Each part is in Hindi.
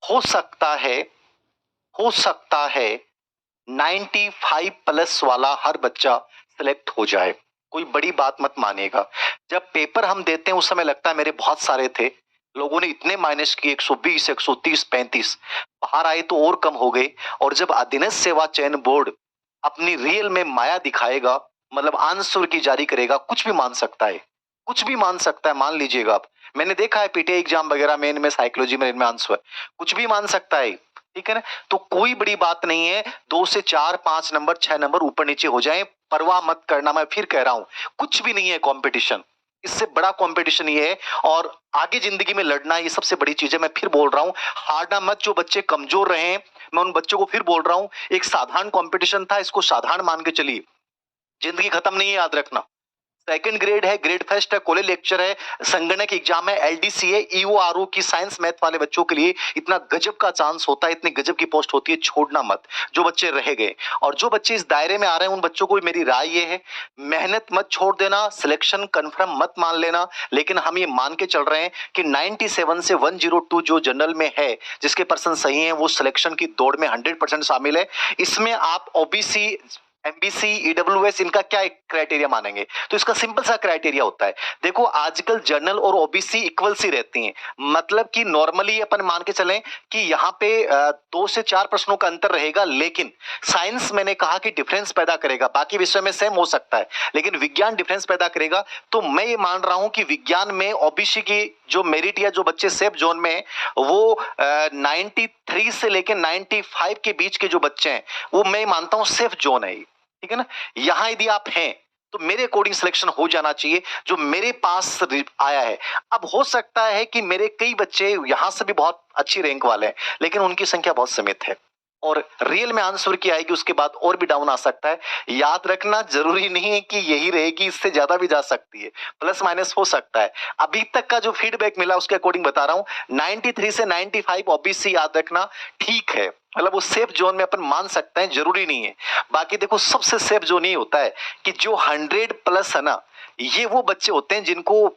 हो सकता है हो सकता है 95 प्लस वाला हर बच्चा सिलेक्ट हो जाए। कोई बड़ी बात मत मानिएगा। जब पेपर हम देते हैं उस समय लगता है मेरे बहुत सारे थे, लोगों ने इतने माइनस किए 120 130 35, बाहर आए तो और कम हो गए। और जब अधीनस्थ सेवा चयन बोर्ड अपनी रियल में माया दिखाएगा, मतलब आंसर की जारी करेगा, कुछ भी मान सकता है, कुछ भी मान सकता है, मान लीजिएगा आप। मैंने देखा है पीटीआई एग्जाम वगैरह में, इनमें साइकोलॉजी में, इनमें आंसर कुछ भी मान सकता है, ठीक है ना। तो कोई बड़ी बात नहीं है, 2 से 4 5 नंबर 6 नंबर ऊपर नीचे हो जाए, परवाह मत करना। मैं फिर कह रहा हूं, कुछ भी नहीं है कंपटीशन, इससे बड़ा कंपटीशन ये है। और आगे जिंदगी में लड़ना ये सबसे बड़ी चीज है। मैं फिर बोल रहा हूं, हारना मत। जो बच्चे कमजोर रहे हैं, मैं उन बच्चों को फिर बोल रहा हूं, एक साधारण कंपटीशन था, इसको साधारण मान के चलिए। जिंदगी खत्म नहीं है, याद रखना। सेकंड ग्रेड है, ग्रेड फर्स्ट है, कॉलेज लेक्चर है, संगणक एग्जाम है, एलडीसी है, ईओआरओ की साइंस मैथ वाले बच्चों के लिए इतना गजब का चांस होता है, इतनी गजब की पोस्ट होती है, छोड़ना मत। जो बच्चे रह गए और जो बच्चे इस दायरे में आ रहे हैं, उन बच्चों को मेरी राय ये है, मेहनत मत छोड़ देना, सिलेक्शन कंफर्म मत मान लेना। लेकिन हम ये मान के चल रहे हैं कि 97 से 102 जो जनरल में है, जिसके पर्सन सही है, वो सिलेक्शन की दौड़ में 100% शामिल है। इसमें आप ओबीसी, एमबीसी, ईडब्ल्यूएस, इनका क्या एक क्राइटेरिया मानेंगे? तो इसका सिंपल सा क्राइटेरिया होता है, देखो आजकल जनरल और ओबीसी इक्वल सी रहती हैं। मतलब कि नॉर्मली अपन मान के चलें कि यहाँ पे 2 से 4 प्रश्नों का अंतर रहेगा, लेकिन साइंस मैंने कहा कि डिफरेंस पैदा करेगा। बाकी विषय में सेम हो सकता है, लेकिन विज्ञान डिफरेंस पैदा करेगा। तो मैं ये मान रहा हूं कि विज्ञान में ओबीसी की जो मेरिट या जो बच्चे सेफ जोन में, वो 93 से लेकर 95 के बीच के जो बच्चे हैं, वो मैं मानता हूं सेफ जोन है, ठीक है ना। यहां यदि आप हैं तो मेरे अकॉर्डिंग सिलेक्शन हो जाना चाहिए, जो मेरे पास आया है। अब हो सकता है कि मेरे कई बच्चे यहां से भी बहुत अच्छी रैंक वाले हैं, लेकिन उनकी संख्या बहुत सीमित है, और रियल में आंसर की आएगी उसके बाद और भी डाउन आ सकता है। याद रखना, जरूरी नहीं है कि यही रहेगी, इससे ज्यादा भी जा सकती है, प्लस माइनस हो सकता है। अभी तक का जो फीडबैक मिला उसके अकॉर्डिंग बता रहा हूं, 93 से 95 ओबीसी, याद रखना, ठीक है। मतलब वो सेफ जोन में अपन मान सकते हैं, जरूरी नहीं है। बाकी देखो, सबसे सेफ जोन ये होता है कि जो 100 प्लस है ना, ये वो बच्चे होते हैं जिनको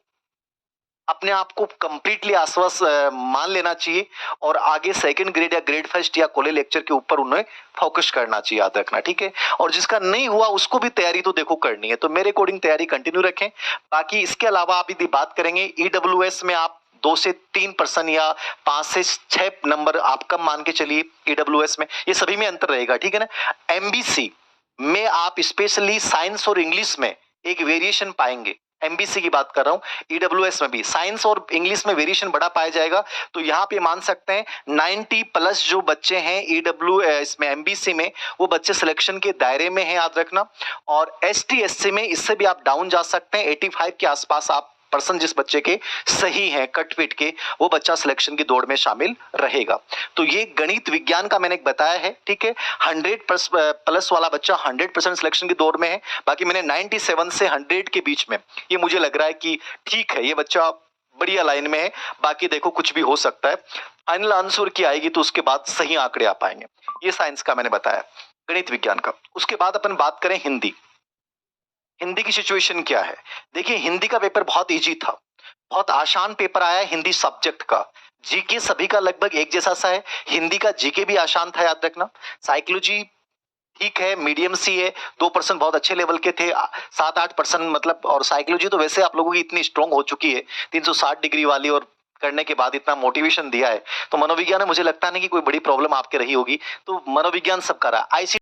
अपने आप को कंप्लीटली आश्वस्त मान लेना चाहिए, और आगे सेकंड ग्रेड या ग्रेड फर्स्ट या कॉलेज लेक्चर के ऊपर उन्हें फोकस करना चाहिए, याद रखना, ठीक है। और जिसका नहीं हुआ उसको भी तैयारी तो देखो करनी है, तो मेरे अकॉर्डिंग तैयारी कंटिन्यू रखें। बाकी इसके अलावा आप यदि बात करेंगे, ईडब्ल्यूएस में आप 2 से 3% या 5 से 6 नंबर आप कम मान के चलिए ईडब्ल्यूएस में, ये सभी में अंतर रहेगा, ठीक है ना। एमबीसी में आप स्पेशली साइंस और इंग्लिश में एक वेरिएशन पाएंगे। एमबीसी की बात कर रहा हूं, ईडब्ल्यूएस में भी साइंस और इंग्लिश में वेरिएशन बड़ा पाया जाएगा। तो यहां पे मान सकते हैं 90 प्लस जो बच्चे हैं ईडब्ल्यू इसमें एमबीसी में, वो बच्चे सिलेक्शन के दायरे में हैं, याद रखना। और एसटी एससी में इससे भी आप डाउन जा सकते हैं, 85 के आसपास आप पर्सन जिस बच्चे के सही है कटपिट के, वो बच्चा सिलेक्शन की दौड़ में शामिल रहेगा। तो ये गणित विज्ञान का मैंने बताया है, ठीक है। 100 प्लस वाला बच्चा 100% सिलेक्शन की दौड़ में है। बाकी मैंने 97 से 100 के बीच में, ये मुझे लग रहा है कि ठीक है, ये बच्चा बढ़िया लाइन में है। बाकी देखो कुछ भी हो सकता है, फाइनल आंसर की आएगी तो उसके बाद सही आंकड़े आ पाएंगे। ये साइंस का मैंने बताया, गणित विज्ञान का। उसके बाद अपन बात करें हिंदी। हिंदी की सिचुएशन क्या है? देखिए, हिंदी का पेपर बहुत इजी था, बहुत आसान पेपर आया है हिंदी सब्जेक्ट का। जीके सभी का लगभग एक जैसा सा है, हिंदी का जीके भी आसान था, याद रखना। साइकोलॉजी ठीक है, मीडियम सी है, 2% बहुत अच्छे लेवल के थे, 7-8% मतलब। और साइकोलॉजी तो वैसे आप लोगों की इतनी स्ट्रांग हो चुकी है, 360 डिग्री वाली, और करने के बाद इतना मोटिवेशन दिया है, तो मनोविज्ञान में मुझे लगता नहीं कि कोई बड़ी प्रॉब्लम आपके रही होगी। तो मनोविज्ञान सबका रहा। आईसी